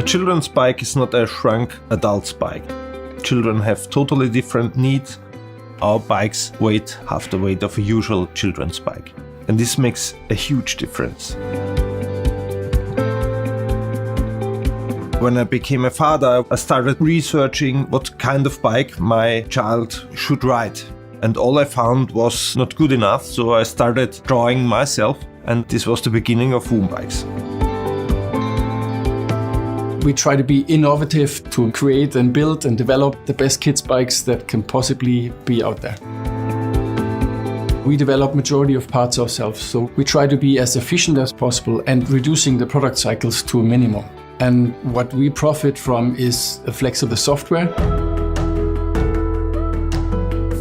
children's bike is not a shrunk adult's bike. Children have totally different needs. Our bikes weigh half the weight of a usual children's bike. And this makes a huge difference. When I became a father, I started researching what kind of bike my child should ride. And all I found was not good enough, so I started drawing myself, and this was the beginning of Woom Bikes. We try to be innovative to create and build and develop the best kids' bikes that can possibly be out there. We develop majority of parts ourselves, so we try to be as efficient as possible and reducing the product cycles to a minimum. And what we profit from is a flexible software.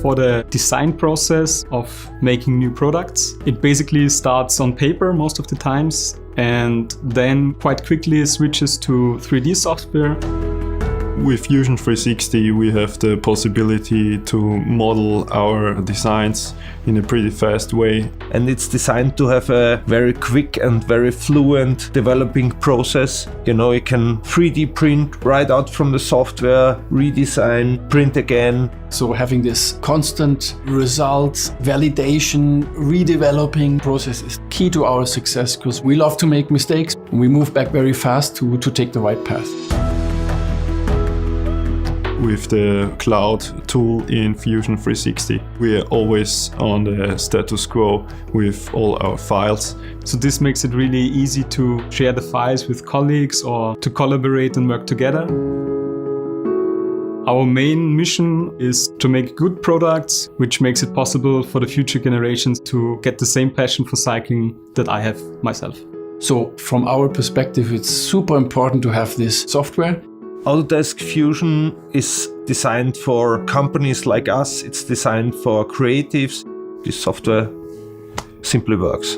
For the design process of making new products, it basically starts on paper most of the times and then quite quickly switches to 3D software. With Fusion 360 we have the possibility to model our designs in a pretty fast way. And it's designed to have a very quick and very fluent developing process. You can 3D print right out from the software, redesign, print again. So having this constant results, validation, redeveloping process is key to our success because we love to make mistakes and we move back very fast to take the right path. With the cloud tool in Fusion 360, we are always on the status quo with all our files. So this makes it really easy to share the files with colleagues or to collaborate and work together. Our main mission is to make good products, which makes it possible for the future generations to get the same passion for cycling that I have myself. So from our perspective, it's super important to have this software. Autodesk Fusion is designed for companies like us. It's designed for creatives. This software simply works.